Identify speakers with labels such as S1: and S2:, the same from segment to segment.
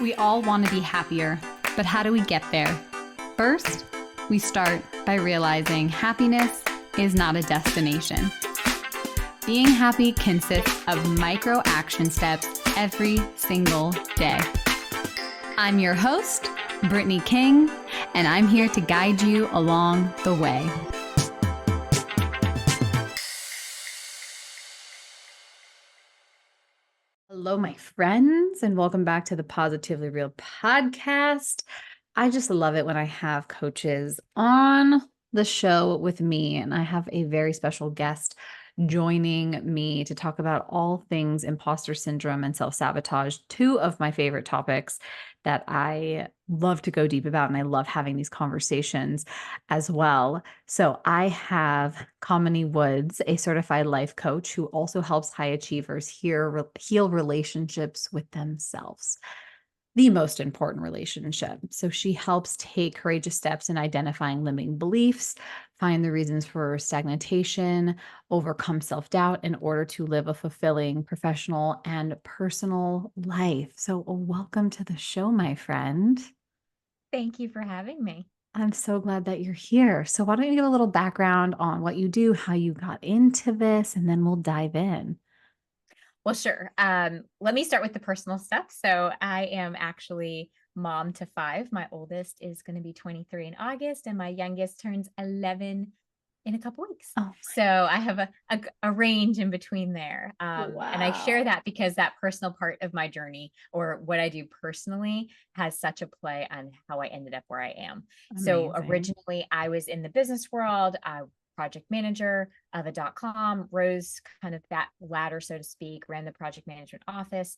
S1: We all want to be happier, but how do we get there? First, we start by realizing happiness is not a destination. Being happy consists of micro action steps every single day. I'm your host, Brittany King, and I'm here to guide you along the way. Hello, my friends, and welcome back to the Positively Real podcast. I just love it when I have coaches on the show with me, and I have a very special guest joining me to talk about all things imposter syndrome and self-sabotage, two of my favorite topics that I love to go deep about, and I love having these conversations as well. So I have Kamini Woods, a certified life coach who also helps high achievers heal relationships with themselves, the most important relationship. So she helps take courageous steps in identifying limiting beliefs, find the reasons for stagnation, overcome self-doubt in order to live a fulfilling professional and personal life. So welcome to the show, my friend.
S2: Thank you for having me.
S1: I'm so glad that you're here. So why don't you give a little background on what you do, how you got into this, and then we'll dive in.
S2: Well, sure. Let me start with the personal stuff. So I am actually mom to 5. My oldest is going to be 23 in August, and my youngest turns 11 in a couple weeks.
S1: Oh,
S2: So I have a range in between there. And I share
S1: wow.
S2: that because that personal part of my journey or what I do personally has such a play on how I ended up where I am. So
S1: Amazing.
S2: originally I was in the business world. Project manager of a .com, rose kind of that ladder, so to speak, ran the project management office.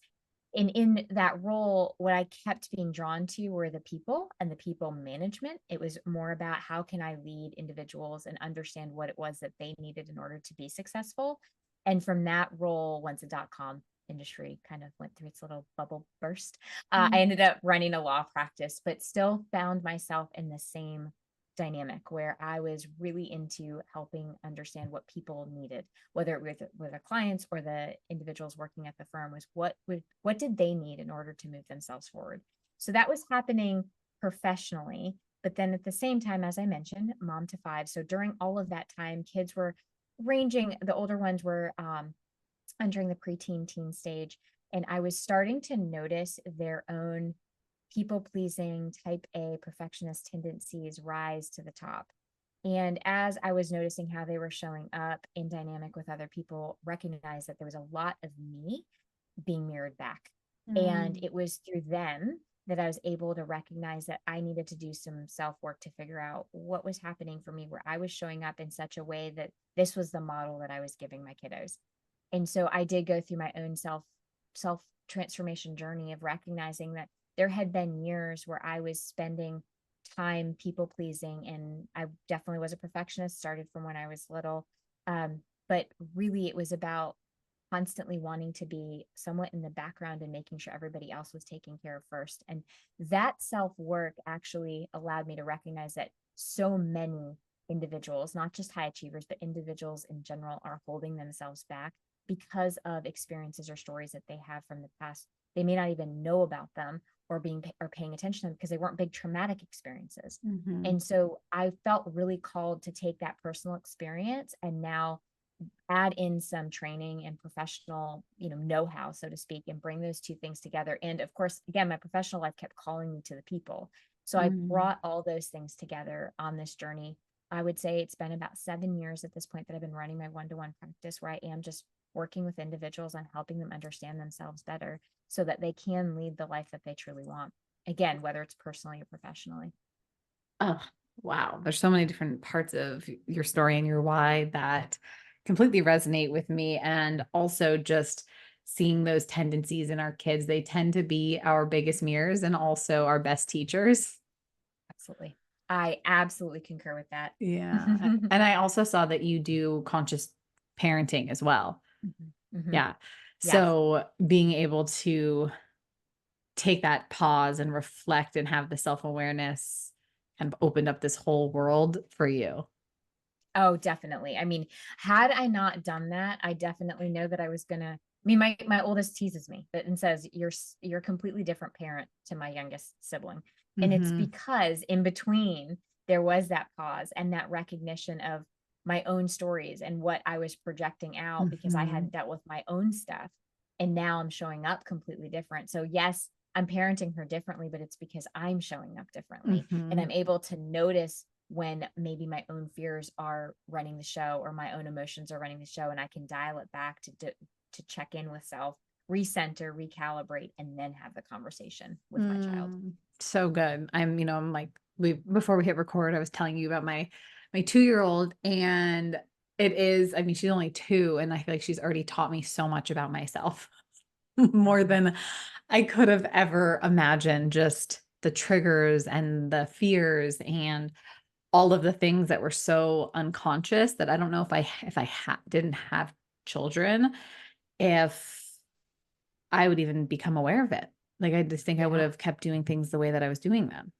S2: And in that role, what I kept being drawn to were the people and the people management. It was more about how can I lead individuals and understand what it was that they needed in order to be successful. And from that role, once the .com industry kind of went through its little bubble burst, I ended up running a law practice, but still found myself in the same dynamic where I was really into helping understand what people needed, whether it was with the clients or the individuals working at the firm, was what did they need in order to move themselves forward. So that was happening professionally, but then at the same time, as I mentioned, mom to 5. So during all of that time, kids were ranging. The older ones were entering the preteen teen stage, and I was starting to notice their own people pleasing, type A perfectionist tendencies rise to the top. And as I was noticing how they were showing up in dynamic with other people, recognized that there was a lot of me being mirrored back. And
S1: Mm.
S2: it was through them that I was able to recognize that I needed to do some self work to figure out what was happening for me, where I was showing up in such a way that this was the model that I was giving my kiddos. And so I did go through my own self transformation journey of recognizing that there had been years where I was spending time people pleasing, and I definitely was a perfectionist, started from when I was little. But really it was about constantly wanting to be somewhat in the background and making sure everybody else was taken care of first. And that self work actually allowed me to recognize that so many individuals, not just high achievers, but individuals in general, are holding themselves back because of experiences or stories that they have from the past. They may not even know about them or paying attention to them because they weren't big traumatic experiences.
S1: Mhm.
S2: And so I felt really called to take that personal experience and now add in some training and professional, know-how, so to speak, and bring those two things together. And of course, again, my professional life kept calling me to the people. So I
S1: Mm.
S2: brought all those things together on this journey. I would say it's been about 7 years at this point that I've been running my one-to-one practice, where I am just working with individuals on helping them understand themselves better so that they can lead the life that they truly want. Again, whether it's personally or professionally.
S1: Oh, wow. There's so many different parts of your story and your why that completely resonate with me. And also just seeing those tendencies in our kids, they tend to be our biggest mirrors and also our best teachers.
S2: Absolutely. I absolutely concur with that.
S1: Yeah. And I also saw that you do conscious parenting as well.
S2: Mhm. Mhm.
S1: Yeah.
S2: Yes.
S1: So being able to take that pause and reflect and have the self-awareness kind of opened up this whole world for you.
S2: Oh, definitely. I mean, had I not done that, I definitely know that I was gonna mean, my oldest teases me and says, you're a completely different parent to my youngest sibling. And it's
S1: Mm-hmm.
S2: because in between there was that pause and that recognition of my own stories and what I was projecting out because I
S1: Mm-hmm.
S2: hadn't dealt with my own stuff. And now I'm showing up completely different. So yes, I'm parenting her differently, but it's because I'm showing up differently. And
S1: Mm-hmm.
S2: I'm able to notice when maybe my own fears are running the show or my own emotions are running the show, and I can dial it back to check in with self, recenter, recalibrate, and then have the conversation with my child.
S1: So good. I'm like, before we hit record, I was telling you about my 2-year-old, and I mean, she's only 2, and I feel like she's already taught me so much about myself, more
S2: Mhm.
S1: than I could have ever imagined, just the triggers and the fears and all of the things that were so unconscious that I don't know if I didn't have children, if I would even become aware of it. Like, I just think I would
S2: Yeah.
S1: have kept doing things the way that I was doing them.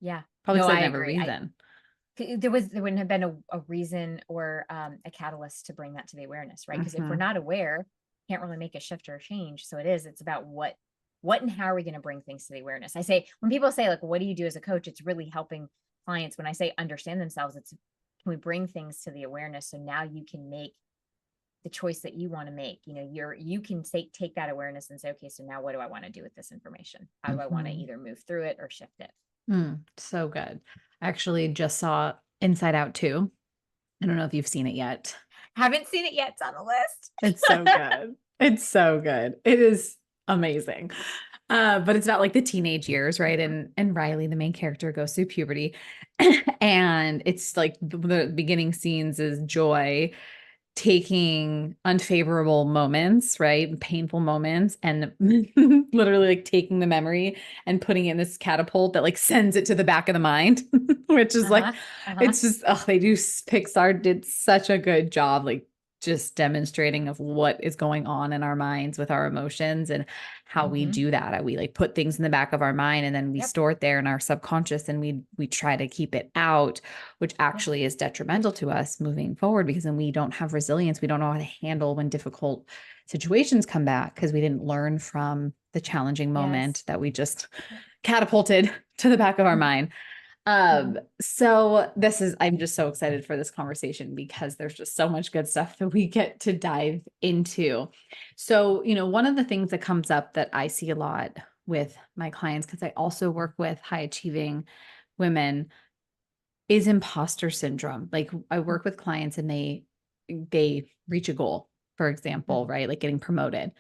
S2: Yeah.
S1: Probably
S2: No,
S1: because I
S2: I
S1: didn't have a
S2: agree.
S1: reason.
S2: There wouldn't have been a reason or a catalyst to bring that to the awareness, right? Because if we're
S1: Mhm,
S2: not aware, can't really make a shift or a change. So it's about what and how are we going to bring things to the awareness. I say, when people say like, what do you do as a coach? It's really helping clients. When I say understand themselves, it's, can we bring things to the awareness so now you can make the choice that you want to make. You can take that awareness and say, okay, so now what do I want to do with this information? How do I want to
S1: mhm.
S2: either move through it or shift it?
S1: So good. I actually just saw Inside Out 2. I don't know if you've seen it yet.
S2: Haven't seen it yet. It's on the
S1: It's so
S2: list.
S1: good. It's so good. It is amazing. But it's about like the teenage years, right? And Riley, the main character, goes through puberty. And it's like the beginning scenes is Joy taking unfavorable moments, right? Painful moments, and literally like taking the memory and putting it in this catapult that like sends it to the back of the mind, which is like,
S2: Uh-huh. Uh-huh.
S1: it's just, oh, Pixar did such a good job, like just demonstrating of what is going on in our minds with our emotions and how we
S2: Mm-hmm.
S1: do that. We like put things in the back of our mind and then we
S2: Yep.
S1: store it there in our subconscious and we try to keep it out, which
S2: Yep.
S1: actually is detrimental to us moving forward because then we don't have resilience. We don't know how to handle when difficult situations come back because we didn't learn from the challenging moment
S2: Yes.
S1: that we just
S2: Yep.
S1: catapulted to the back of our
S2: Mhm.
S1: mind.
S2: Mhm.
S1: So I'm just so excited for this conversation because there's just so much good stuff that we get to dive into. So, one of the things that comes up that I see a lot with my clients, because I also work with high achieving women, is imposter syndrome. Like, I work with clients and they reach a goal, for example,
S2: Mhm.
S1: right? Like getting promoted.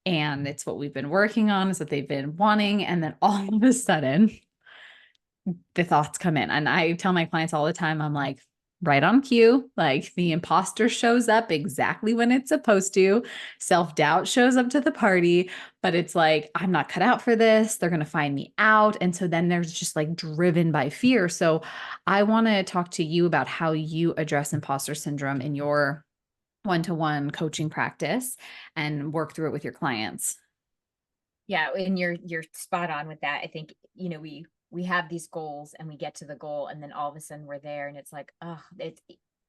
S1: And it's what we've been working on, is what they've been wanting. And then all of a sudden, the thoughts come in. And I tell my clients all the time, I'm like, right on cue. Like, the imposter shows up exactly when it's supposed to. Self-doubt shows up to the party, but it's like, I'm not cut out for this. They're going to find me out. And so then there's just like driven by fear. So I want to talk to you about how you address imposter syndrome in your one-to-one coaching practice and work through it with your clients.
S2: Yeah, and you're spot on with that. I think, we have these goals and we get to the goal and then all of a sudden we're there and it's like, oh, it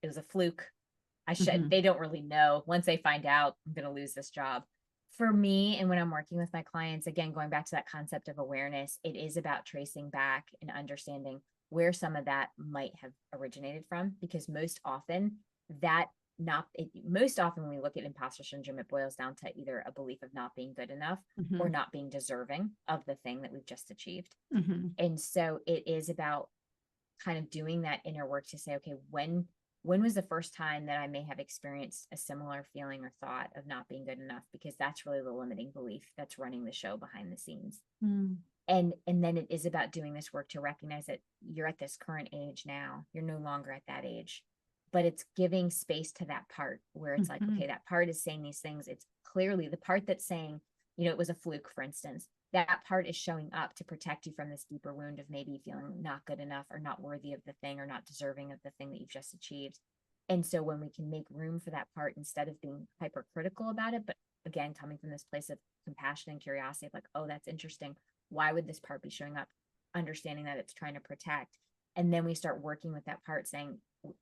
S2: was a fluke.
S1: Mhm.
S2: They don't really know. Once they find out, I'm going to lose this job. For me, and when I'm working with my clients, again, going back to that concept of awareness, it is about tracing back and understanding where some of that might have originated from, because that most often when we look at imposter syndrome, it boils down to either a belief of not being good enough or
S1: Mhm.
S2: not being deserving of the thing that we've just achieved.
S1: Mhm.
S2: And so it is about kind of doing that inner work to say, okay, when was the first time that I may have experienced a similar feeling or thought of not being good enough? Because that's really the limiting belief that's running the show behind the scenes.
S1: Mm.
S2: And then it is about doing this work to recognize that you're at this current age now. You're no longer at that age. But it's giving space to that part where it's like,
S1: Mhm.
S2: okay, that part is saying these things. It's clearly the part that's saying, it was a fluke, for instance. That part is showing up to protect you from this deeper wound of maybe feeling not good enough or not worthy of the thing or not deserving of the thing that you've just achieved. And so when we can make room for that part instead of being hypercritical about it, but again, coming from this place of compassion and curiosity of like, oh, that's interesting. Why would this part be showing up? Understanding that it's trying to protect. And then we start working with that part saying,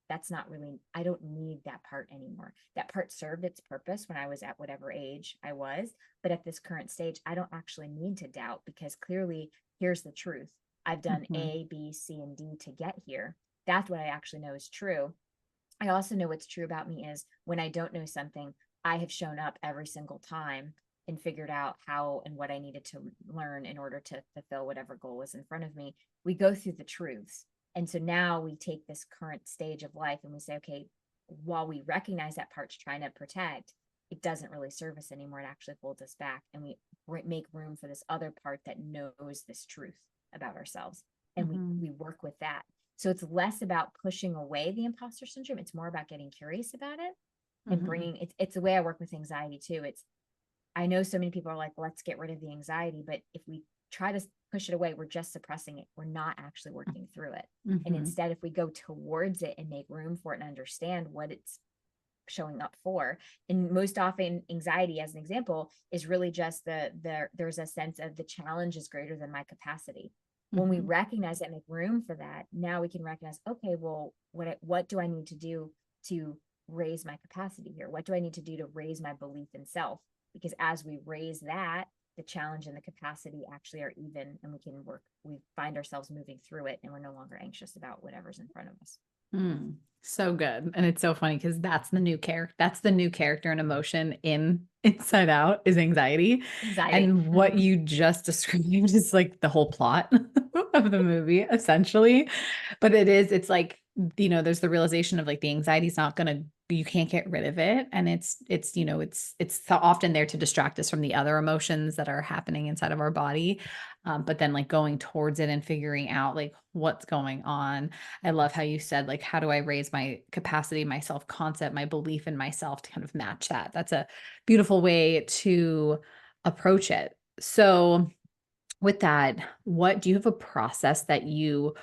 S2: that's not really, I don't need that part anymore. That part served its purpose when I was at whatever age I was. But at this current stage, I don't actually need to doubt, because clearly here's the truth. I've done
S1: Mhm.
S2: A, B, C, and D to get here. That's what I actually know is true. I also know what's true about me is when I don't know something, I have shown up every single time and figured out how and what I needed to learn in order to fulfill whatever goal was in front of me. We go through the truths. And so now we take this current stage of life and we say, okay, while we recognize that part's trying to protect, it doesn't really serve us anymore. It actually holds us back. And we make room for this other part that knows this truth about ourselves. And
S1: Mhm.
S2: we work with that. So it's less about pushing away the imposter syndrome. It's more about getting curious about it and
S1: Mhm.
S2: bringing it's the way I work with anxiety too. It's, I know so many people are like, let's get rid of the anxiety. But if we try to push it away, we're just suppressing it. We're not actually working through it. And
S1: Mhm.
S2: instead, if we go towards it and make room for it and understand what it's showing up for, and most often anxiety as an example is really just there's a sense of the challenge is greater than my capacity. When we
S1: Mhm.
S2: recognize that, make room for that, now we can recognize, okay, well, what do I need to do to raise my capacity here? What do I need to do to raise my belief in self? Because as we raise that, the challenge and the capacity actually are even, and we find ourselves moving through it, and we're no longer anxious about whatever's in front of us.
S1: Mm, so good. And it's so funny because that's the new character. That's the new character and emotion in Inside Out is anxiety.
S2: Anxiety.
S1: And what you just described is like the whole plot of the movie, essentially. But it's like, there's the realization of like the anxiety is not gonna, you can't get rid of it. And it's so often there to distract us from the other emotions that are happening inside of our body. But then like going towards it and figuring out like what's going on. I love how you said, like, how do I raise my capacity, my self concept, my belief in myself to kind of match that? That's a beautiful way to approach it. So, with that, what do you have a process that you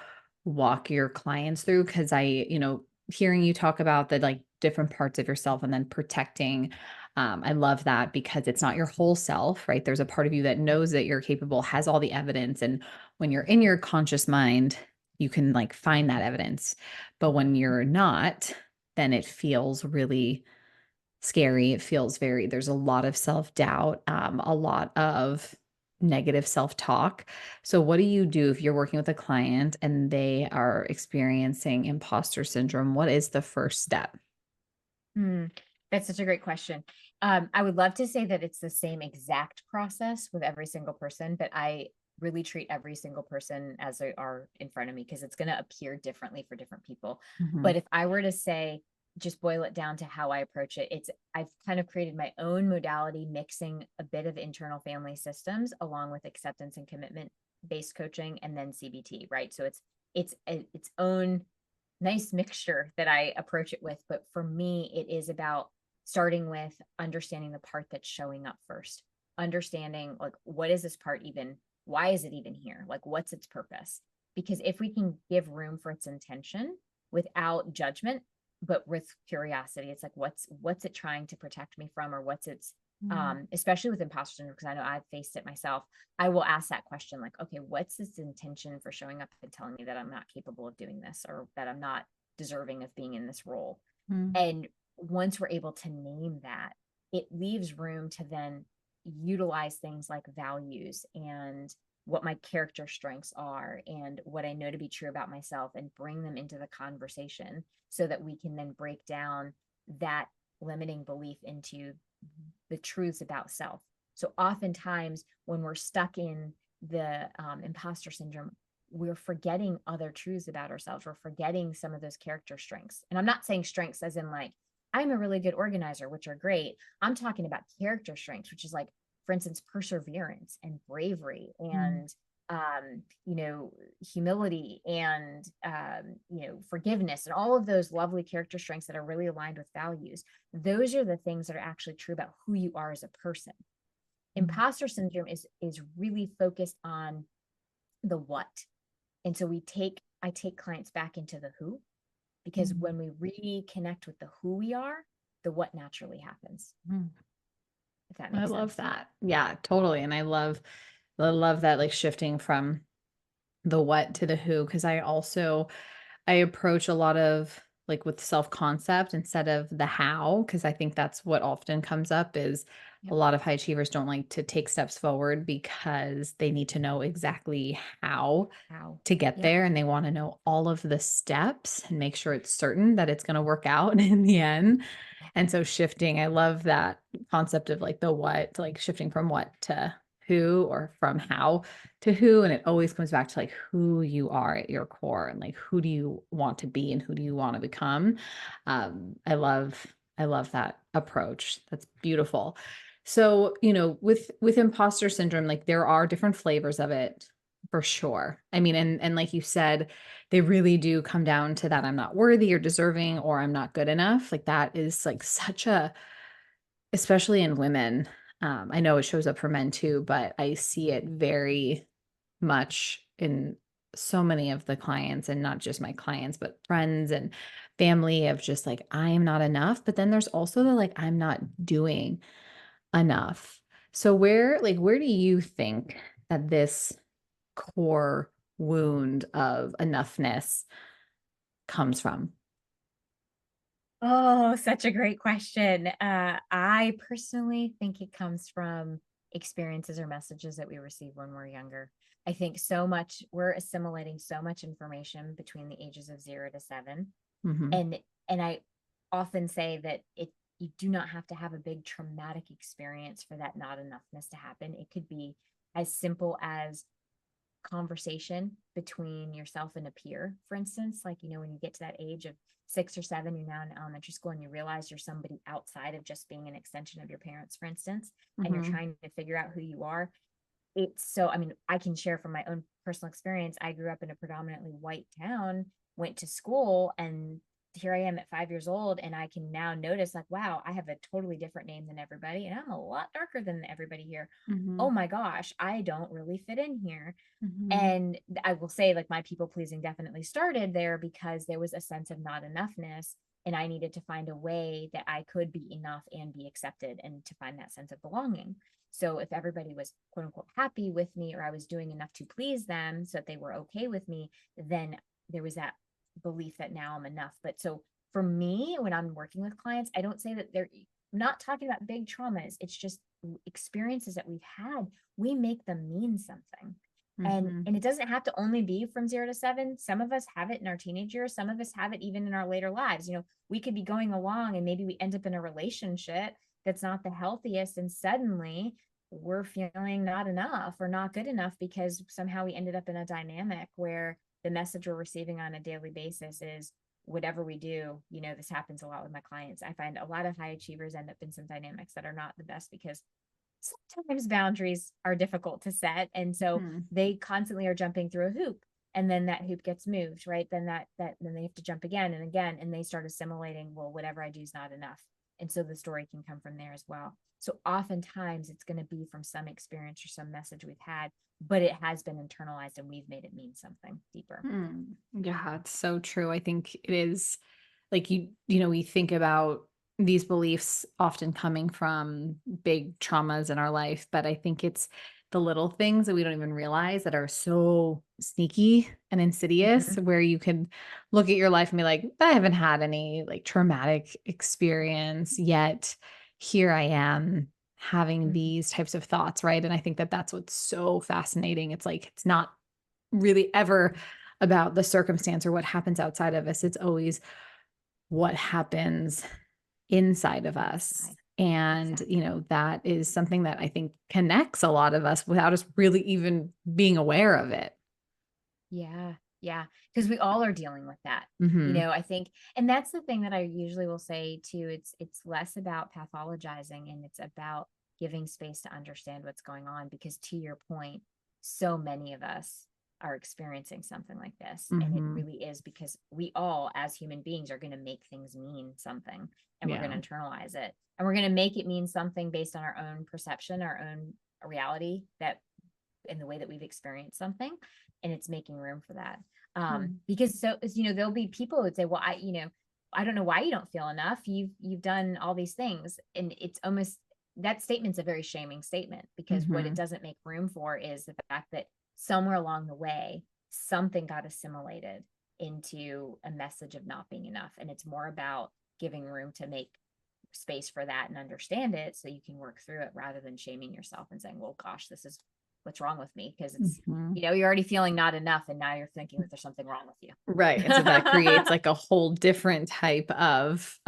S1: walk your clients through? Because hearing you talk about the like different parts of yourself and then protecting, I love that because it's not your whole self, right? There's a part of you that knows that you're capable, has all the evidence. And when you're in your conscious mind, you can like find that evidence. But when you're not, then it feels really scary. It feels there's a lot of self-doubt, a lot of negative self-talk. So what do you do if you're working with a client and they are experiencing imposter syndrome? What is the first step?
S2: Hmm, that's such a great question. I would love to say that it's the same exact process with every single person, but I really treat every single person as they are in front of me, because it's going to appear differently for different people. But
S1: Mhm.
S2: if I were to say, just boil it down to how I approach it, I've kind of created my own modality, mixing a bit of internal family systems along with acceptance and commitment based coaching, and then CBT, right? So its own nice mixture that I approach it with. But for me, it is about starting with understanding the part that's showing up first, understanding like, what is this part even? Why is it even here? Like, what's its purpose? Because if we can give room for its intention without judgment, but with curiosity, it's like, what's it trying to protect me from, or what's its
S1: Mm.
S2: especially with imposter syndrome, because I know I've faced it myself. I will ask that question, like, okay, what's this intention for showing up and telling me that I'm not capable of doing this, or that I'm not deserving of being in this role?
S1: Mm.
S2: And once we're able to name that, it leaves room to then utilize things like values and what my character strengths are and what I know to be true about myself, and bring them into the conversation so that we can then break down that limiting belief into the truths about self. So oftentimes when we're stuck in the imposter syndrome, we're forgetting other truths about ourselves. We're forgetting some of those character strengths. And I'm not saying strengths as in like, I'm a really good organizer, which are great. I'm talking about character strengths, which is like, for instance, perseverance and bravery
S1: Mm.
S2: and humility and forgiveness, and all of those lovely character strengths that are really aligned with values. Those are the things that are actually true about who you are as a person.
S1: Mm.
S2: Imposter syndrome is really focused on the what. And so I take clients back into the who, because
S1: Mm.
S2: when we reconnect with the who we are, the what naturally happens,
S1: Mm.
S2: if that
S1: I
S2: makes
S1: love
S2: sense.
S1: that. Yeah, totally. And I love that like shifting from the what to the who because I approach a lot of like with self-concept instead of the how, because I think that's what often comes up is a
S2: Yep.
S1: lot of high achievers don't like to take steps forward because they need to know exactly how
S2: How.
S1: to get
S2: Yep.
S1: there, and they wanna know all of the steps and make sure it's certain that it's gonna work out in the end. And so shifting, I love that concept of like the what, like shifting from what to who or from how to who. And it always comes back to like who you are at your core and like who do you want to be and who do you want to become. I love that approach. That's beautiful. So, with imposter syndrome, like there are different flavors of it for sure. I mean, and like you said, they really do come down to that I'm not worthy or deserving or I'm not good enough. Like that is like such a, especially in women. I know it shows up for men too, but I see it very much in so many of the clients, and not just my clients, but friends and family, of just like, I am not enough. But then there's also the like, I'm not doing enough. So where do you think that this core wound of enoughness comes from?
S2: Oh, such a great question. I personally think it comes from experiences or messages that we receive when we're younger. I think so much, we're assimilating so much information between the ages of 0 to 7.
S1: Mhm.
S2: And I often say that you do not have to have a big traumatic experience for that not enoughness to happen. It could be as simple as conversation between yourself and a peer, for instance. Like, when you get to that age of 6 or 7, you're now in elementary school and you realize you're somebody outside of just being an extension of your parents, for instance, and you're
S1: Mhm.
S2: trying to figure out who you are. It's so, I mean, I can share from my own personal experience. I grew up in a predominantly white town, went to school, and here I am at 5 years old, and I can now notice, like, wow, I have a totally different name than everybody, and I'm a lot darker than everybody here. Oh
S1: Mhm.
S2: my gosh, I don't really fit in here.
S1: Mhm.
S2: And I will say, like, my people pleasing definitely started there because there was a sense of not enoughness. And I needed to find a way that I could be enough and be accepted and to find that sense of belonging. So if everybody was quote unquote happy with me, or I was doing enough to please them so that they were okay with me, then there was that belief that now I'm enough. But so for me, when I'm working with clients, I don't say that they're I'm not talking about big traumas. It's just experiences that we've had. We make them mean something. And
S1: Mhm.
S2: it doesn't have to only be from 0 to 7. Some of us have it in our teenage years. Some of us have it even in our later lives. We could be going along and maybe we end up in a relationship that's not the healthiest, and suddenly we're feeling not enough or not good enough because somehow we ended up in a dynamic where the message we're receiving on a daily basis is, whatever we do, this happens a lot with my clients. I find a lot of high achievers end up in some dynamics that are not the best because sometimes boundaries are difficult to set, and so
S1: Mhm.
S2: they constantly are jumping through a hoop, and then that hoop gets moved, right? Then they have to jump again and again, and they start assimilating, well, whatever I do is not enough. And so the story can come from there as well. So oftentimes it's going to be from some experience or some message we've had, but it has been internalized and we've made it mean something deeper.
S1: Hmm. Yeah, it's so true. I think it is like we think about these beliefs often coming from big traumas in our life, but I think it's the little things that we don't even realize that are so sneaky and insidious,
S2: Mhm.
S1: where you can look at your life and be like, I haven't had any like traumatic experience yet. Here I am having
S2: Mhm.
S1: these types of thoughts, right? And I think that that's what's so fascinating. It's like it's not really ever about the circumstance or what happens outside of us. It's always what happens inside of us.
S2: Inside.
S1: And,
S2: Exactly.
S1: that is something that I think connects a lot of us without us really even being aware of it.
S2: Yeah, yeah, because we all are dealing with that.
S1: Mhm.
S2: I think, and that's the thing that I usually will say too. It's less about pathologizing and it's about giving space to understand what's going on, because to your point, so many of us are experiencing something like this, and it
S1: Mhm.
S2: really is because we all as human beings are going to make things mean something, and we're going
S1: Yeah.
S2: to internalize it, and we're going to make it mean something based on our own perception, our own reality, that in the way that we've experienced something, and it's making room for that.
S1: Mm.
S2: Because so, there'll be people who would say, well, I don't know why you don't feel enough, you've done all these things, and it's almost, that statement's a very shaming statement, because what it
S1: Mhm.
S2: doesn't make room for is the fact that somewhere along the way something got assimilated, into a message of not being enough. And it's more about giving room to make space for that and understand it so you can work through it, rather than shaming yourself and saying, well, gosh, this is what's wrong with me. Because it's,
S1: Mhm.
S2: you're already feeling not enough, and now you're thinking that there's something wrong with you.
S1: Right. And so that creates like a whole different type of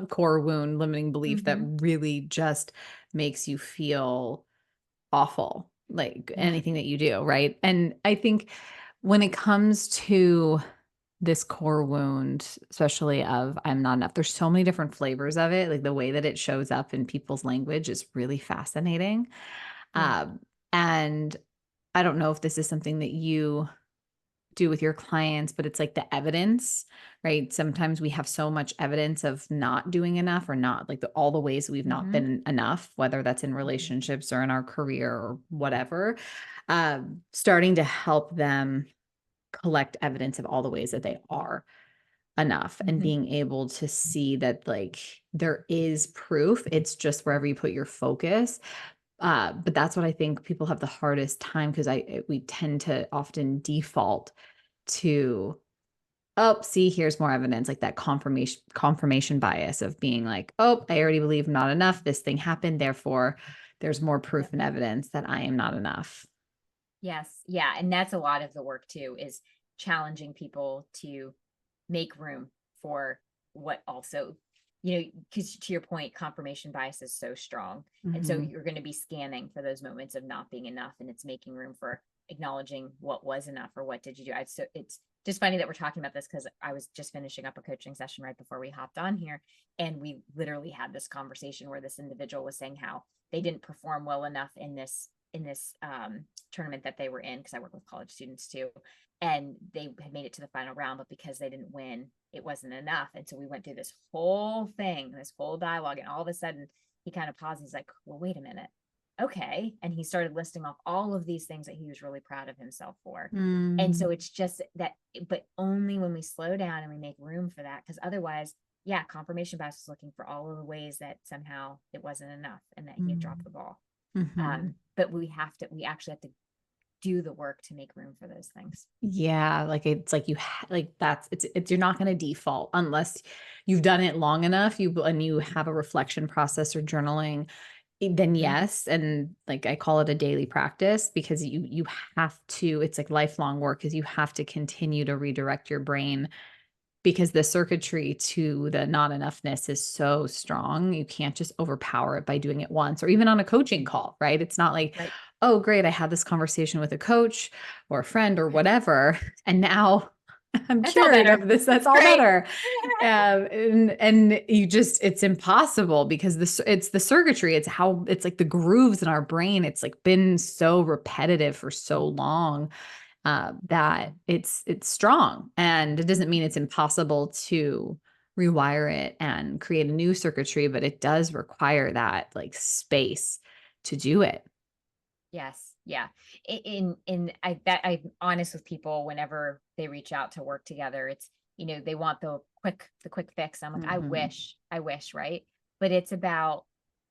S1: core wound limiting belief that
S2: Mm-hmm.
S1: really just makes you feel awful, like
S2: Yeah.
S1: anything that you do. Right. And I think when it comes to this core wound, especially of I'm not enough, there's so many different flavors of it. Like the way that it shows up in people's language is really fascinating.
S2: Yeah.
S1: Um, and I don't know if this is something that you do with your clients, but it's like the evidence, right? Sometimes we have so much evidence of not doing enough or not like all the ways we've not
S2: Mm-hmm.
S1: been enough, whether that's in
S2: Mm-hmm.
S1: relationships or in our career or whatever, starting to help them collect evidence of all the ways that they are enough and
S2: Mm-hmm.
S1: being able to see that like there is proof. It's just wherever you put your focus. But that's what I think people have the hardest time because we tend to often default to, oh, see, here's more evidence, like that confirmation bias of being like, oh, I already believe I'm not enough. This thing happened. Therefore, there's more proof
S2: Yep.
S1: and evidence that I am not enough.
S2: Yes. Yeah. And that's a lot of the work too, is challenging people to make room for what also, because to your point, confirmation bias is so strong. And so
S1: Mhm.
S2: you're going to be scanning for those moments of not being enough, and it's making room for acknowledging what was enough, or what did you do. So it's just funny that we're talking about this, because I was just finishing up a coaching session right before we hopped on here. And we literally had this conversation where this individual was saying how they didn't perform well enough in this tournament that they were in, because I work with college students too, and they had made it to the final round, but because they didn't win, it wasn't enough. And so we went through this whole thing, this whole dialogue, and all of a sudden he kind of paused. He's like, well, wait a minute. Okay. And he started listing off all of these things that he was really proud of himself for. And
S1: Mm.
S2: so it's just that, but only when we slow down and we make room for that, because otherwise, yeah, confirmation bias is looking for all of the ways that somehow it wasn't enough and that he had dropped
S1: Mm.
S2: the ball.
S1: Mhm.
S2: But we actually have to do the work to make room for those things.
S1: Yeah, like it's like like it's you're not going to default unless you've done it long enough, and you have a reflection process or journaling. Then
S2: Mm-hmm.
S1: yes, and like I call it a daily practice because you have to, it's like lifelong work because you have to continue to redirect your brain because the circuitry to the not enoughness is so strong. You can't just overpower it by doing it once or even on a coaching call, right? It's not like,
S2: Right.
S1: oh, great, I had this conversation with a coach or a friend or whatever, and now I'm
S2: That's all
S1: cured
S2: better.
S1: of this. That's all
S2: Great.
S1: better. And you just, it's impossible because it's the circuitry. It's how, it's like the grooves in our brain. It's like been so repetitive for so long that it's strong, and it doesn't mean it's impossible to rewire it and create a new circuitry, but it does require that like space to do it.
S2: Yes. Yeah. I'm honest with people whenever they reach out to work together. It's, they want the quick fix. I'm like,
S1: Mhm.
S2: I wish, right? But it's about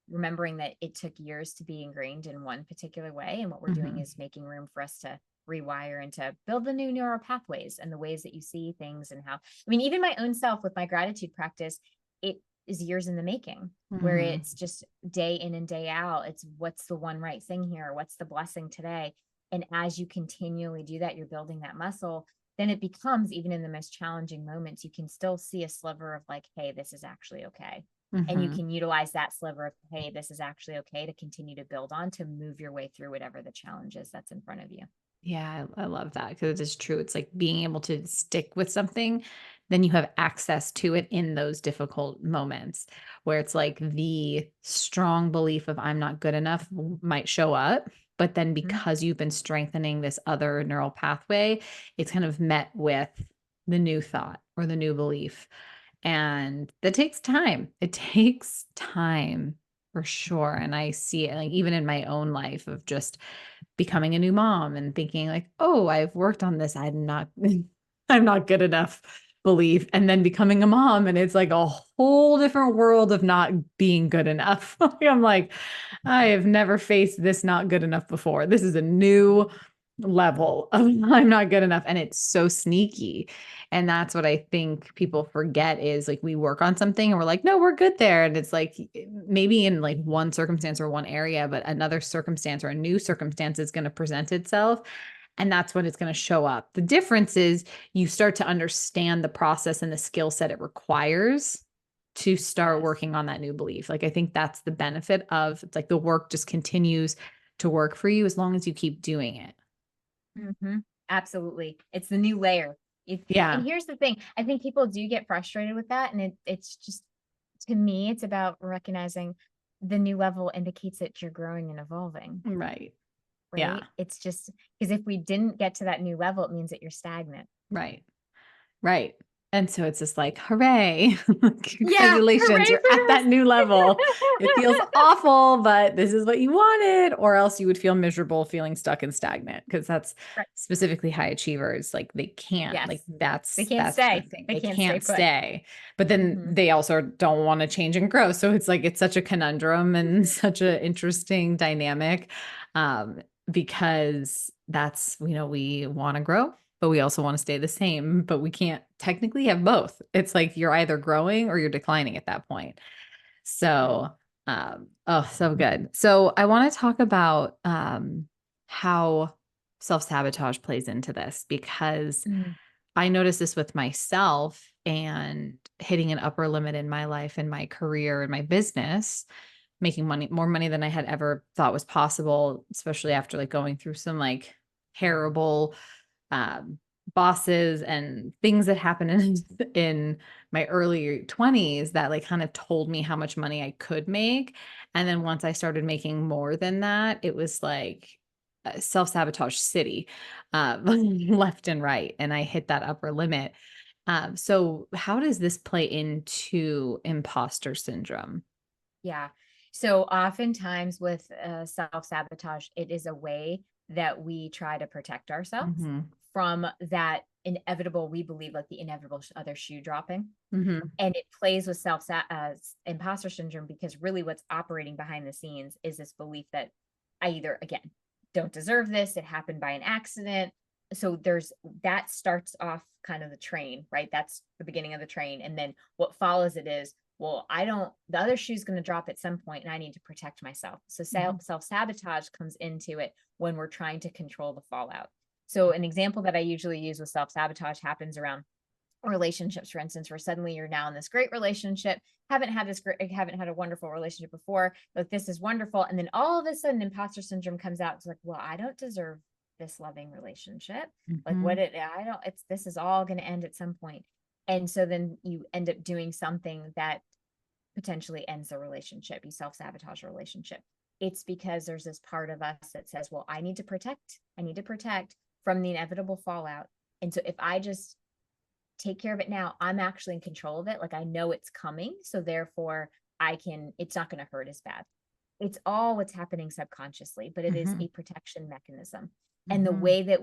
S2: remembering that it took years to be ingrained in one particular way. And what we're doing
S1: Mhm.
S2: is making room for us to rewire and to build the new neural pathways and the ways that you see things. And how, I mean, even my own self with my gratitude practice, it is years in the making, where
S1: Mhm.
S2: it's just day in and day out. It's what's the one right thing here? What's the blessing today? And as you continually do that, you're building that muscle. Then it becomes, even in the most challenging moments, you can still see a sliver of like, hey, this is actually okay. And you
S1: Mhm.
S2: can utilize that sliver of, hey, this is actually okay, to continue to build on, to move your way through whatever the challenge is that's in front of you.
S1: Yeah, I love that because it is true. It's like being able to stick with something, then you have access to it in those difficult moments where it's like the strong belief of I'm not good enough might show up. But then
S2: Mm-hmm.
S1: because you've been strengthening this other neural pathway, it's kind of met with the new thought or the new belief. And that takes time. It takes time for sure. And I see it like even in my own life of just becoming a new mom and thinking like, "Oh, I've worked on this. I'm not I'm not good enough," belief, and then becoming a mom and it's like a whole different world of not being good enough. I'm like, I have never faced this not good enough before. This is a new level of I'm not good enough. And it's so sneaky. And that's what I think people forget is like we work on something and we're like, no, we're good there. And it's like maybe in like one circumstance or one area, but another circumstance or a new circumstance is going to present itself. And that's when it's going to show up. The difference is you start to understand the process and the skill set it requires to start
S2: Yes.
S1: working on that new belief. Like I think that's the benefit of it's like the work just continues to work for you as long as you keep doing it.
S2: Mm-hmm. Absolutely. It's the new layer. And
S1: Yeah,
S2: here's the thing. I think people do get frustrated with that. And it's just, to me, it's about recognizing the new level indicates that you're growing and evolving,
S1: right. Yeah,
S2: right? It's just because if we didn't get to that new level, it means that you're stagnant.
S1: right. Right. And so it's just like, hooray,
S2: Yeah.
S1: congratulations,
S2: Hooray
S1: you're at that new level. It feels
S2: for this.
S1: awful, but this is what you wanted, or else you would feel miserable, feeling stuck and stagnant. Because that's
S2: Right.
S1: specifically high achievers. Like they can't, like
S2: Yes. They
S1: that's
S2: can't
S1: that's the
S2: stay.
S1: thing.
S2: They
S1: They
S2: can't stay
S1: can't
S2: put.
S1: stay. But then
S2: Hmm.
S1: they also don't want to change and grow. So it's like it's such a conundrum and such an interesting dynamic. Um, because that's, we want to grow but we also want to stay the same, but we can't technically have both. It's like you're either growing or you're declining at that point. So, oh, so good. So I want to talk about how self-sabotage plays into this because
S2: Mm.
S1: I noticed this with myself and hitting an upper limit in my life and my career and my business, making money, more money than I had ever thought was possible, especially after like going through some like terrible um, bosses and things that happened in my early 20s that like kind of told me how much money I could make. And then once I started making more than that, it was like self-sabotage city, left and right. And I hit that upper limit. So how does this play into imposter syndrome?
S2: Yeah. So oftentimes with self-sabotage, it is a way that we try to protect ourselves
S1: Hmm.
S2: from that inevitable, we believe like the inevitable other shoe dropping.
S1: Hmm.
S2: And it plays with imposter syndrome because really what's operating behind the scenes is this belief that I either, again, don't deserve this, it happened by an accident. So there's that starts off kind of the train, right? That's the beginning of the train. And then what follows it is, well, I don't, the other shoe's going to drop at some point and I need to protect myself. So
S1: Hmm.
S2: self-sabotage comes into it when we're trying to control the fallout. So an example that I usually use with self-sabotage happens around relationships, for instance, where suddenly you're now in this great relationship, haven't had a wonderful relationship before, like this is wonderful. And then all of a sudden imposter syndrome comes out. It's like, well, I don't deserve this loving relationship. Like
S1: Hmm.
S2: I don't, this is all going to end at some point. And so then you end up doing something that potentially ends the relationship. You self-sabotage a relationship. It's because there's this part of us that says, well, I need to protect from the inevitable fallout. And so if I just take care of it now, I'm actually in control of it. Like I know it's coming. So therefore it's not going to hurt as bad. It's all what's happening subconsciously, but it is
S1: Hmm.
S2: a protection mechanism. And the
S1: Hmm.
S2: way that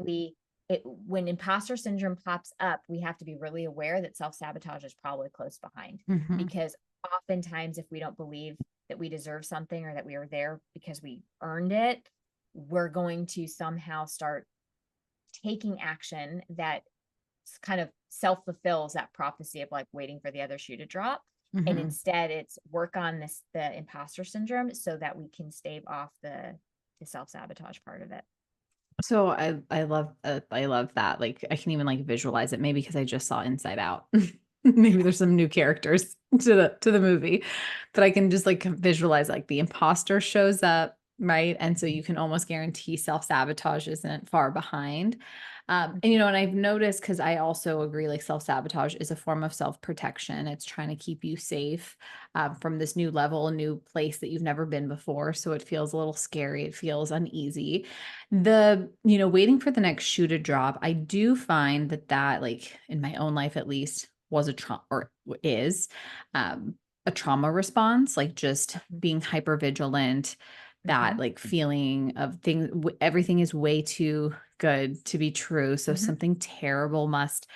S2: when imposter syndrome pops up, we have to be really aware that self-sabotage is probably close behind,
S1: Hmm.
S2: because oftentimes if we don't believe that we deserve something or that we are there because we earned it, we're going to somehow start taking action that kind of self fulfills that prophecy of like waiting for the other shoe to drop. And
S1: Hmm.
S2: instead, it's work on the imposter syndrome so that we can stave off the self sabotage part of it.
S1: So I love that. Like I can even like visualize it. Maybe because I just saw Inside Out. Maybe there's some new characters to the movie, but I can just like visualize like the imposter shows up, right? And so you can almost guarantee self-sabotage isn't far behind. And and I've noticed because I also agree like self-sabotage is a form of self-protection. It's trying to keep you safe from this new level, a new place that you've never been before. So it feels a little scary. It feels uneasy. Waiting for the next shoe to drop, I do find that like in my own life at least was a trauma or is um a trauma response, like just being hyper vigilant, that
S2: Mm-hmm.
S1: like feeling of things, everything is way too good to be true. So
S2: Mm-hmm.
S1: something terrible must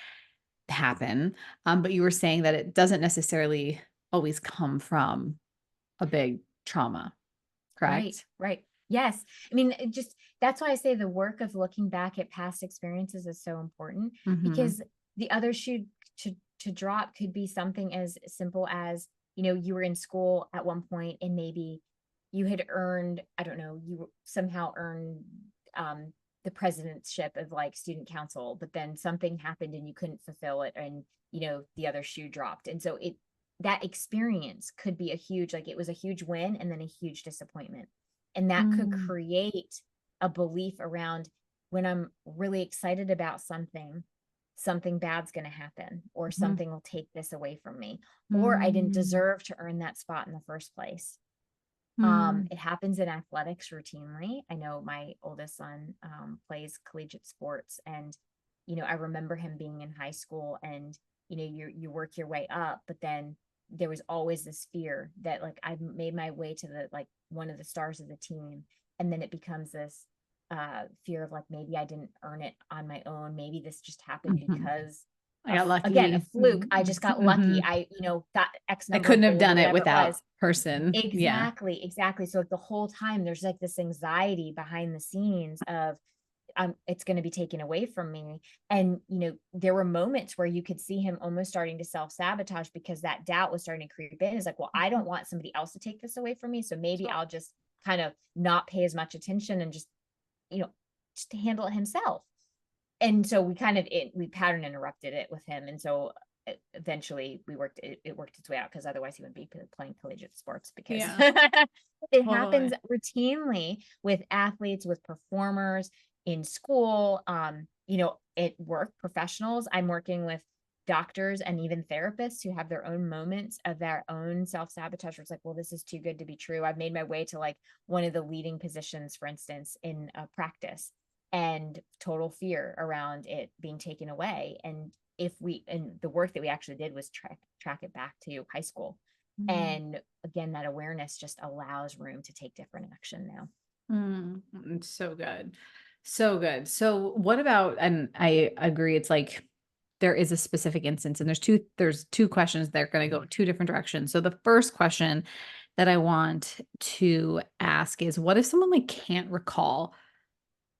S1: happen. But you were saying that it doesn't necessarily always come from a big trauma,
S2: Right,
S1: correct?
S2: right. Yes. I mean, that's why I say the work of looking back at past experiences is so important,
S1: Mm-hmm.
S2: because the other shoe to drop could be something as simple as, you were in school at one point and maybe you had earned, I don't know, you somehow earned um, the presidentship of like student council, but then something happened and you couldn't fulfill it, and the other shoe dropped. And so that experience could be a huge, like it was a huge win and then a huge disappointment. And that could
S1: Mm-hmm.
S2: create a belief around, when I'm really excited about something bad's going to happen, or something will take this away from me, or I didn't
S1: Mm-hmm.
S2: deserve to earn that spot in the first place. It happens in athletics routinely. I know my oldest son plays collegiate sports, and I remember him being in high school, and you work your way up, but then there was always this fear that like I made my way to the like one of the stars of the team, and then it becomes this fear of like, maybe I didn't earn it on my own. Maybe this just happened
S1: Mm-hmm.
S2: because
S1: I got
S2: again, a
S1: lucky.
S2: fluke. I just got lucky. I got X
S1: I
S2: number
S1: couldn't
S2: of
S1: have
S2: goals or
S1: done it
S2: whatever it
S1: without
S2: was.
S1: person. Yeah.
S2: Exactly, exactly. So like the whole time there's like this anxiety behind the scenes of it's going to be taken away from me. And there were moments where you could see him almost starting to self-sabotage, because that doubt was starting to creep in. It's like, well, I don't want somebody else to take this away from me, so maybe I'll just kind of not pay as much attention and you know just to handle it himself. And so we kind of we pattern interrupted it with him, and so eventually it worked its way out, because otherwise he wouldn't be playing collegiate sports, because
S1: Yeah.
S2: it happens
S1: Totally.
S2: routinely with athletes, with performers in school, at work, professionals. I'm working with doctors and even therapists who have their own moments of their own self-sabotage, where it's like, well, this is too good to be true. I've made my way to like one of the leading positions, for instance, in a practice, and total fear around it being taken away. And the work that we actually did was track it back to high school.
S1: Mm.
S2: And again, that awareness just allows room to take different action now.
S1: It's so good. So good. So what about, and I agree, it's like there is a specific instance and there's two questions that are going to go two different directions. So the first question that I want to ask is, what if someone like can't recall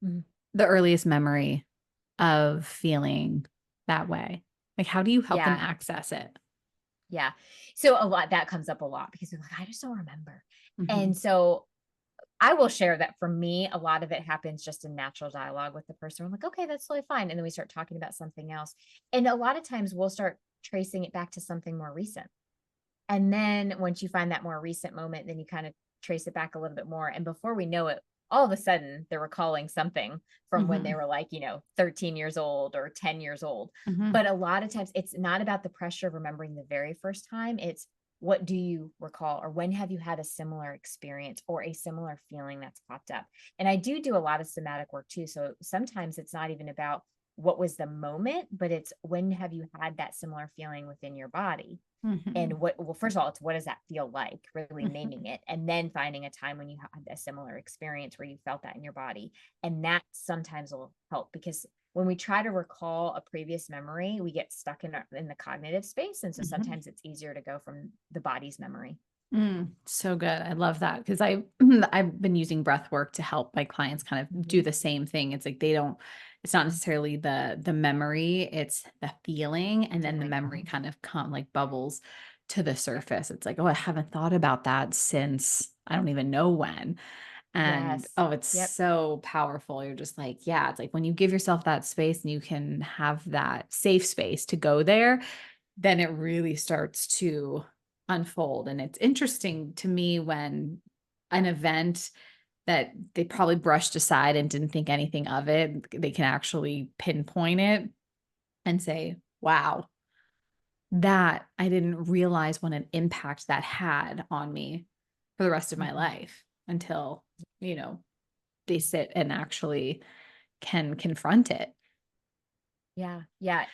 S2: Mhm.
S1: the earliest memory of feeling that way? Like, how do you help them
S2: Yeah.
S1: access it?
S2: Yeah. So a lot that comes up a lot, because they're like, I just don't remember.
S1: Mhm.
S2: And so I will share that for me, a lot of it happens just in natural dialogue with the person. I'm like, okay, that's totally fine. And then we start talking about something else. And a lot of times we'll start tracing it back to something more recent. And then once you find that more recent moment, then you kind of trace it back a little bit more. And before we know it, all of a sudden they're recalling something from when they
S1: Mhm.
S2: were like, 13 years old or 10 years old.
S1: Mhm.
S2: But a lot of times it's not about the pressure of remembering the very first time. It's, what do you recall, or when have you had a similar experience or a similar feeling that's popped up? And I do a lot of somatic work too. So sometimes it's not even about what was the moment, but it's, when have you had that similar feeling within your body?
S1: Mhm.
S2: And well, first of all, it's, what does that feel like, really naming
S1: Mhm.
S2: it, and then finding a time when you had a similar experience where you felt that in your body. And that sometimes will help, because when we try to recall a previous memory, we get stuck in the cognitive space, and so
S1: Mhm.
S2: sometimes it's easier to go from the body's memory.
S1: So good. I love that because I've been using breath work to help my clients kind of do
S2: Mhm.
S1: the same thing. It's like it's not necessarily the memory, it's the feeling, and then the
S2: Feeling.
S1: memory kind of come like bubbles to the surface. It's like, oh, I haven't thought about that since I don't even know when. And
S2: Yes.
S1: oh, it's
S2: Yep.
S1: so powerful. You're just like, yeah, it's like when you give yourself that space and you can have that safe space to go there, then it really starts to unfold. And it's interesting to me when an event that they probably brushed aside and didn't think anything of it, they can actually pinpoint it and say, wow, that I didn't realize what an impact that had on me for the rest of my
S2: Mhm.
S1: life until, you know, they sit and actually can confront it.
S2: Yeah. Yeah.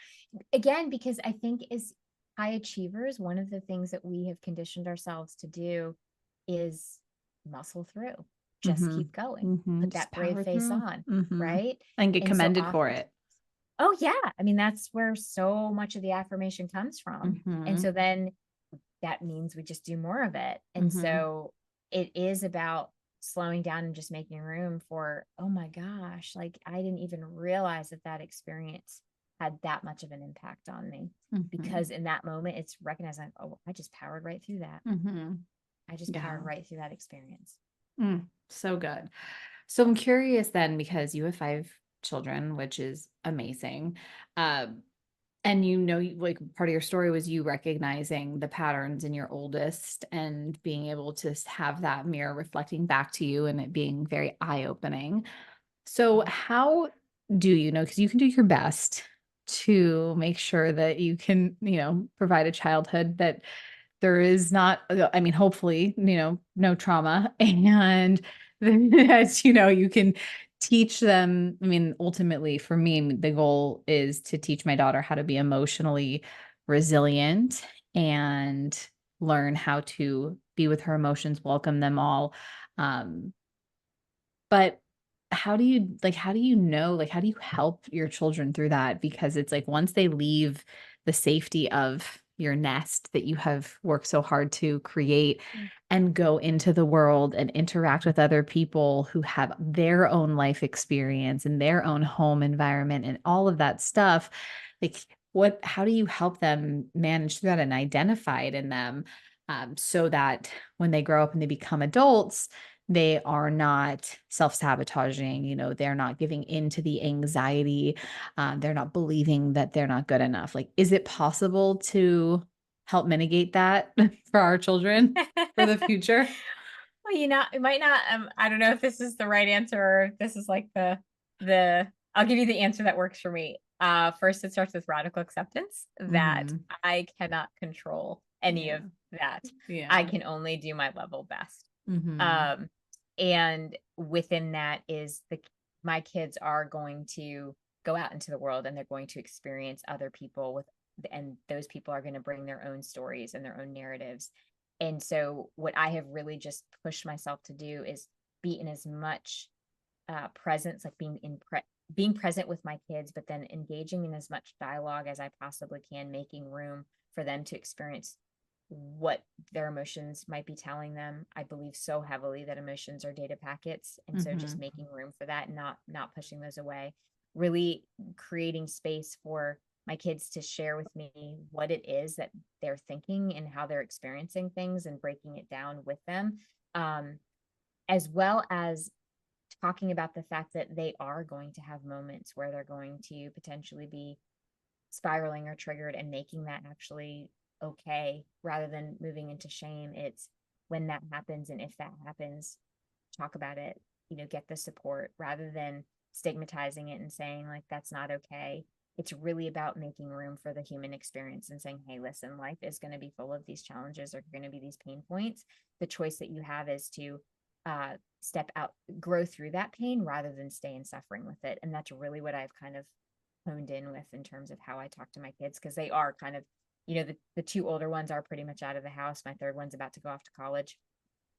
S2: Again, because I think as high achievers, one of the things that we have conditioned ourselves to do is muscle through, just
S1: Hmm.
S2: keep going,
S1: Hmm.
S2: put
S1: Just
S2: that brave
S1: power
S2: face
S1: through.
S2: on,
S1: Hmm.
S2: right?
S1: And get
S2: And so
S1: commended for
S2: often,
S1: it.
S2: oh yeah, I mean, that's where so much of the affirmation comes from. And
S1: Hmm.
S2: so then that means we just do more of it. And
S1: Hmm.
S2: so it is about slowing down and just making room for, oh my gosh, like I didn't even realize that that experience had that much of an impact on me.
S1: Mhm.
S2: Because in that moment, it's recognizing, oh, I just powered right through that.
S1: Mhm.
S2: I just powered
S1: Yeah.
S2: right through that experience.
S1: So good. So I'm curious then, because you have 5 children, which is amazing. Um, and like part of your story was you recognizing the patterns in your oldest and being able to have that mirror reflecting back to you and it being very eye-opening. So how do you know, because you can do your best to make sure that you can, provide a childhood that there is not, I mean, hopefully, no trauma and that, you can teach them. I mean, ultimately for me, the goal is to teach my daughter how to be emotionally resilient and learn how to be with her emotions, welcome them all. Um, but how do you know, like, how do you help your children through that? Because it's like once they leave the safety of your nest that you have worked so hard to create
S2: Mm.
S1: and go into the world and interact with other people who have their own life experience and their own home environment and all of that stuff, like how do you help them manage through that and identify it in them, so that when they grow up and they become adults, they are not self-sabotaging, they're not giving into the anxiety, they're not believing that they're not good enough. Like, is it possible to help mitigate that for our children for the future?
S2: Well, it might not, I don't know if this is the right answer or if this is like the, I'll give you the answer that works for me. First, it starts with radical acceptance that
S1: Mhm.
S2: I cannot control any of
S1: Yeah.
S2: that. I
S1: Yeah.
S2: can only do my level best.
S1: Mhm.
S2: Um, and within that is my kids are going to go out into the world and they're going to experience other people and those people are going to bring their own stories and their own narratives. And so what I have really just pushed myself to do is be in as much presence, like being present with my kids, but then engaging in as much dialogue as I possibly can, making room for them to experience what their emotions might be telling them. I believe so heavily that emotions are data packets, and so just
S1: Mhm.
S2: making room for that, and not pushing those away, really creating space for my kids to share with me what it is that they're thinking and how they're experiencing things and breaking it down with them, um, as well as talking about the fact that they are going to have moments where they're going to potentially be spiraling or triggered, and making that actually okay rather than moving into shame. It's when that happens, and if that happens, talk about it, get the support rather than stigmatizing it and saying like that's not okay. It's really about making room for the human experience and saying, hey, listen, life is going to be full of these challenges, or going to be these pain points. The choice that you have is to step out, grow through that pain rather than stay in suffering with it. And that's really what I've kind of honed in with in terms of how I talk to my kids, because they are kind of, the two older ones are pretty much out of the house. My third one's about to go off to college.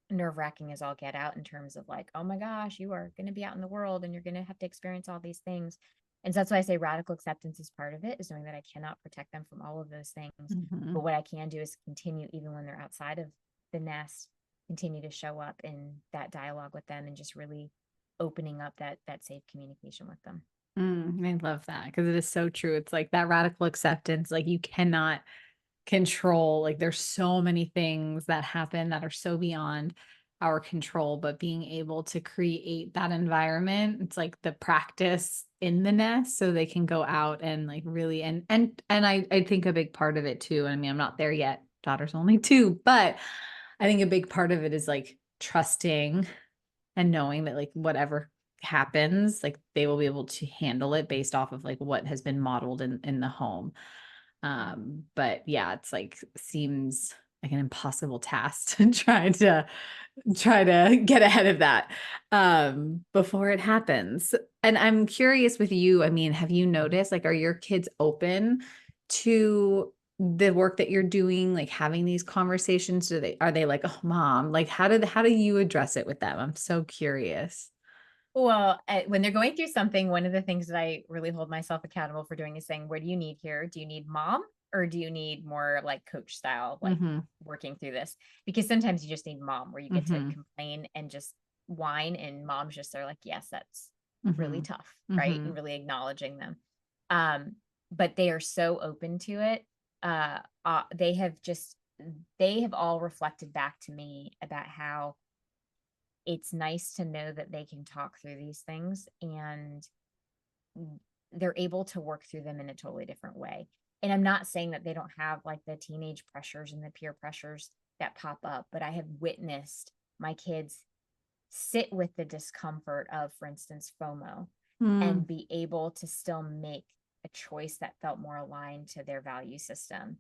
S2: Nerve wracking as all get out in terms of like, oh my gosh, you are going to be out in the world and you're going to have to experience all these things. And so that's why I say radical acceptance is part of it, is knowing that I cannot protect them from all of those things. But
S1: Mhm.
S2: what I can do is continue, even when they're outside of the nest, continue to show up in that dialogue with them and just really opening up that safe communication with them.
S1: I love that because it is so true. It's like that radical acceptance, like you cannot control, like there's so many things that happen that are so beyond our control, but being able to create that environment, it's like the practice in the nest so they can go out and like really, and I think a big part of it too. I mean, I'm not there yet. Daughter's only 2, but I think a big part of it is like trusting and knowing that like whatever happens, like they will be able to handle it based off of like what has been modeled in the home. But yeah, it's like seems like an impossible task to try to get ahead of that before it happens. And I'm curious with you, I mean, have you noticed, like, are your kids open to the work that you're doing, like having these conversations? Are they like, oh mom, like how do you address it with them? I'm so curious.
S2: Well, when they're going through something, one of the things that I really hold myself accountable for doing is saying, what do you need here? Do you need mom, or do you need more like coach style, like
S1: Mm-hmm.
S2: working through this? Because sometimes you just need mom, where you get to
S1: Mm-hmm.
S2: complain and just whine, and moms just are like, yes, that's really
S1: Mhm.
S2: tough, right? And
S1: Mhm.
S2: really acknowledging them. But they are so open to it. They have just, they have all reflected back to me about how it's nice to know that they can talk through these things, and they're able to work through them in a totally different way. And I'm not saying that they don't have like the teenage pressures and the peer pressures that pop up, but I have witnessed my kids sit with the discomfort of, for instance, FOMO,
S1: Mm.
S2: and be able to still make a choice that felt more aligned to their value system,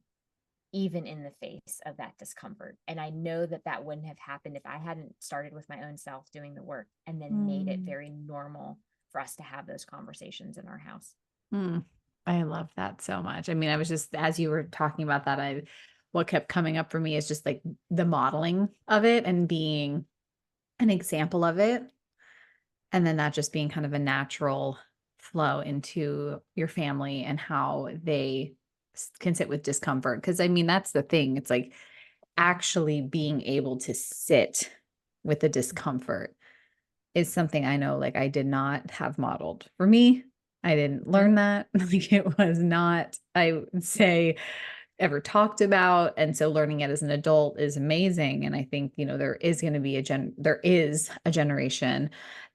S2: even in the face of that discomfort. And I know that that wouldn't have happened if I hadn't started with my own self doing the work and then made it
S1: Mm.
S2: very normal for us to have those conversations in our house.
S1: Mm. I love that so much. I mean, I was just, as you were talking about that, what kept coming up for me is just like the modeling of it and being an example of it. And then that just being kind of a natural flow into your family and how they can sit with discomfort. Cause I mean, that's the thing. It's like actually being able to sit with the discomfort is something I know, like, I did not have modeled for me. I didn't
S2: Mm-hmm.
S1: learn that. Like, it was not, I would say, ever talked about, and so learning it as an adult is amazing, and I think, there is gonna be there is a generation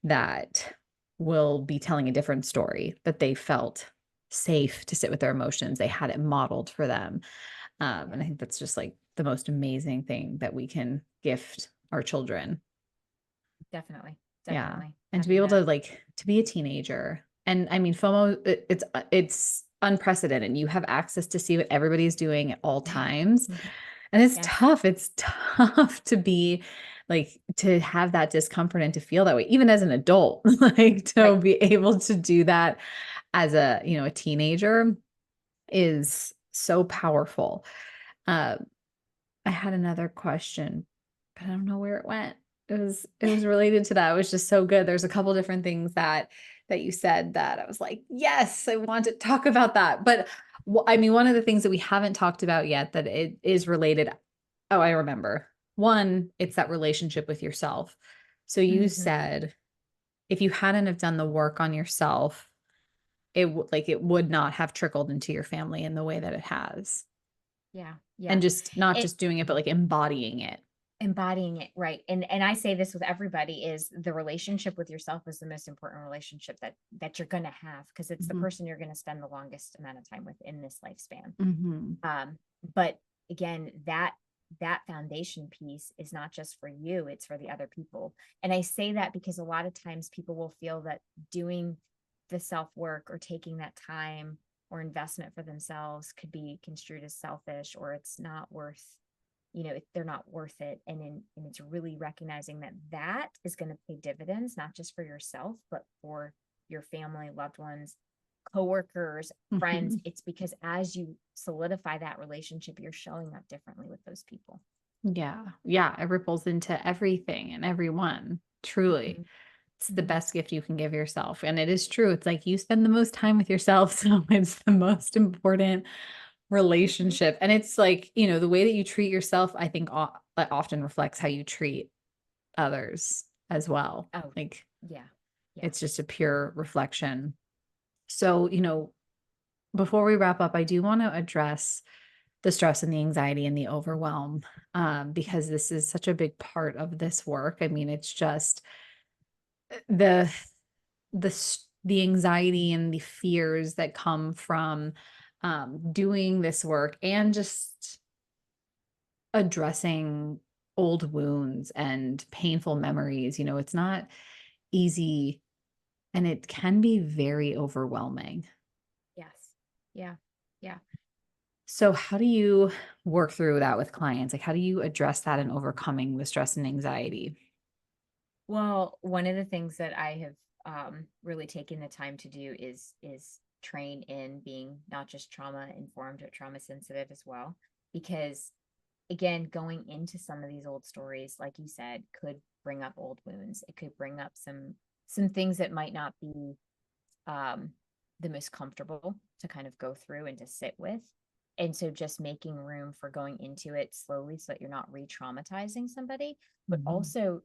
S1: that will be telling a different story, that they felt safe to sit with their emotions, they had it modeled for them,
S2: Yeah,
S1: and I think that's just, like, the most amazing thing that we can gift our children.
S2: definitely.
S1: Yeah,
S2: Definitely.
S1: and to be
S2: Having
S1: able to,
S2: that.
S1: like, to be a teenager, and I mean, FOMO, it's unprecedented. You have access to see what everybody's doing at all times, and
S2: Yes.
S1: it's tough to be like, to have that discomfort and to feel that way, even as an adult, like, to
S2: Right.
S1: be able to do that as a teenager is so powerful. Uh, I had another question, but I don't know where it went. It was related to that. It was just so good. There's a couple different things that you said that I was like, "Yes, I want to talk about that." But I mean, one of the things that we haven't talked about yet that it is related. Oh, I remember. One, it's that relationship with yourself. So you
S2: Mm-hmm.
S1: said if you hadn't have done the work on yourself, it would not have trickled into your family in the way that it has.
S2: Yeah.
S1: And
S2: Yeah.
S1: just not
S2: It
S1: just doing it, but like embodying it.
S2: Embodying it, right. And I say this with everybody, is the relationship with yourself is the most important relationship that you're going to have, because it's the
S1: Mhm.
S2: person you're going to spend the longest amount of time with in this lifespan.
S1: Mhm.
S2: But again, that foundation piece is not just for you, it's for the other people. And I say that because a lot of times people will feel that doing the self work or taking that time or investment for themselves could be construed as selfish, or it's not worth, they're not worth it. And it's really recognizing that that is going to pay dividends, not just for yourself, but for your family, loved ones, coworkers, friends.
S1: Mhm.
S2: It's because as you solidify that relationship, you're showing up differently with those people.
S1: Yeah. Yeah, it ripples into everything and everyone. Truly.
S2: Mhm.
S1: It's the
S2: Mhm.
S1: best gift you can give yourself. And it is true. It's like you spend the most time with yourself, so it's the most important relationship. And it's like, the way that you treat yourself, I think that often reflects how you treat others as well.
S2: Oh,
S1: Like
S2: yeah. Yeah.
S1: it's just a pure reflection. So, before we wrap up, I do want to address the stress and the anxiety and the overwhelm, because this is such a big part of this work. I mean, it's just the the anxiety and the fears that come from doing this work and just addressing old wounds and painful memories. It's not easy and it can be very overwhelming.
S2: Yes. Yeah. Yeah.
S1: So, how do you work through that with clients? Like, how do you address that and overcoming the stress and anxiety?
S2: Well, one of the things that I have really taken the time to do is train in being not just trauma informed, but trauma sensitive as well. Because again, going into some of these old stories, like you said, could bring up old wounds. It could bring up some things that might not be um, the most comfortable to kind of go through and to sit with. And so just making room for going into it slowly so that you're not re-traumatizing somebody, but
S1: Mhm.
S2: also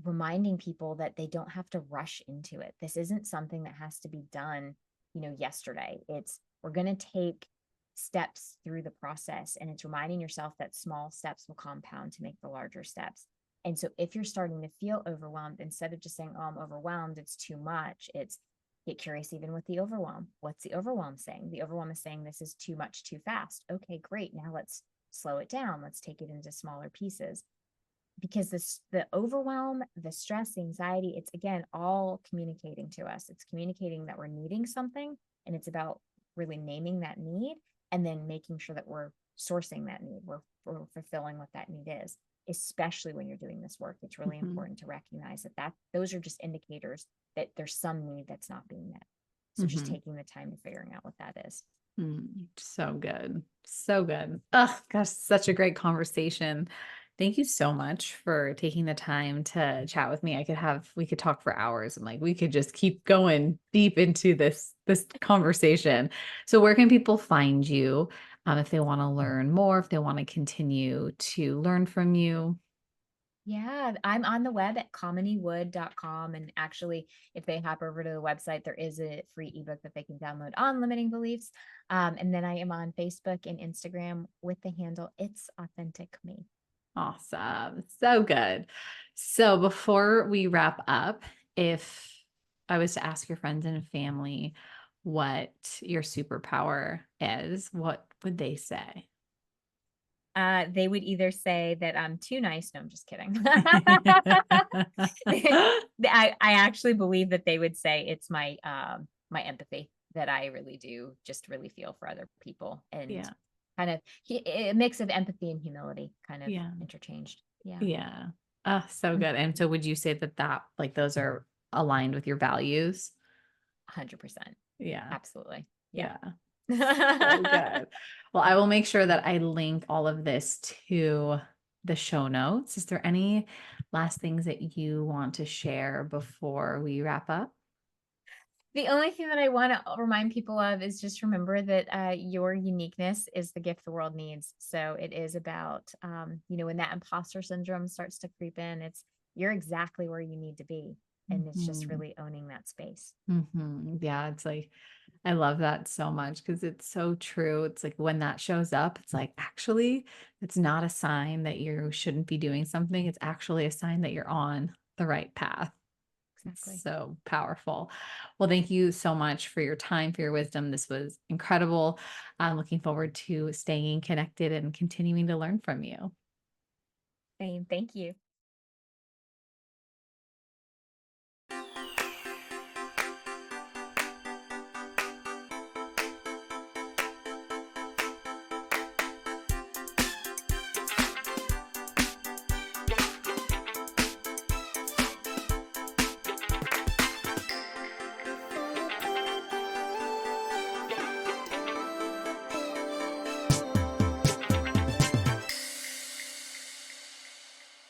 S2: reminding people that they don't have to rush into it. This isn't something that has to be done, yesterday. We're going to take steps through the process, and it's reminding yourself that small steps will compound to make the larger steps. And so if you're starting to feel overwhelmed, instead of just saying, oh, I'm overwhelmed, it's too much, it's get curious even with the overwhelm. What's the overwhelm saying? The overwhelm is saying this is too much, too fast. Okay, great. Now let's slow it down. Let's take it into smaller pieces, because the overwhelm, the stress, the anxiety, it's again all communicating to us. It's communicating that we're needing something, and it's about really naming that need and then making sure that we're sourcing that need. We're fulfilling what that need is. Especially when you're doing this work, it's really important to recognize that those are just indicators that there's some need that's not being met. So just taking the time to figuring out what that is.
S1: So good. So good. Oh, gosh, such a great conversation. Thank you so much for taking the time to chat with me. We could talk for hours, and like we could just keep going deep into this conversation. So where can people find you if they want to learn more, if they want to continue to learn from you?
S2: Yeah, I'm on the web at kaminiwood.com. And actually, if they hop over to the website, there is a free ebook that they can download on limiting beliefs. And then I am on Facebook and Instagram with the handle It's Authentic Me.
S1: Awesome. So good. So before we wrap up, if I was to ask your friends and family what your superpower is, what would they say?
S2: They would either say that I'm too nice. No, I'm just kidding. I actually believe that they would say it's my empathy, that I really do just really feel for other people, and
S1: Yeah.
S2: kind of a mix of empathy and humility kind of
S1: Yeah.
S2: interchanged. Yeah,
S1: Yeah. So good. And so would you say that like those are aligned with your values?
S2: 100%.
S1: Yeah.
S2: Absolutely. Yeah.
S1: Yeah. So good. Well, I will make sure that I link all of this to the show notes. Is there any last things that you want to share before we wrap up?
S2: The only thing that I want to remind people of is just remember that your uniqueness is the gift the world needs. So it is about, when that imposter syndrome starts to creep in, you're exactly where you need to be. And it's just
S1: Mhm.
S2: really owning that space.
S1: Yeah, it's like I love that so much because it's so true. It's like when that shows up, it's like actually, it's not a sign that you shouldn't be doing something. It's actually a sign that you're on the right path. It's
S2: Exactly.
S1: so powerful. Well, thank you so much for your time, for your wisdom. This was incredible. I'm looking forward to staying connected and continuing to learn from you.
S2: Same. Thank you.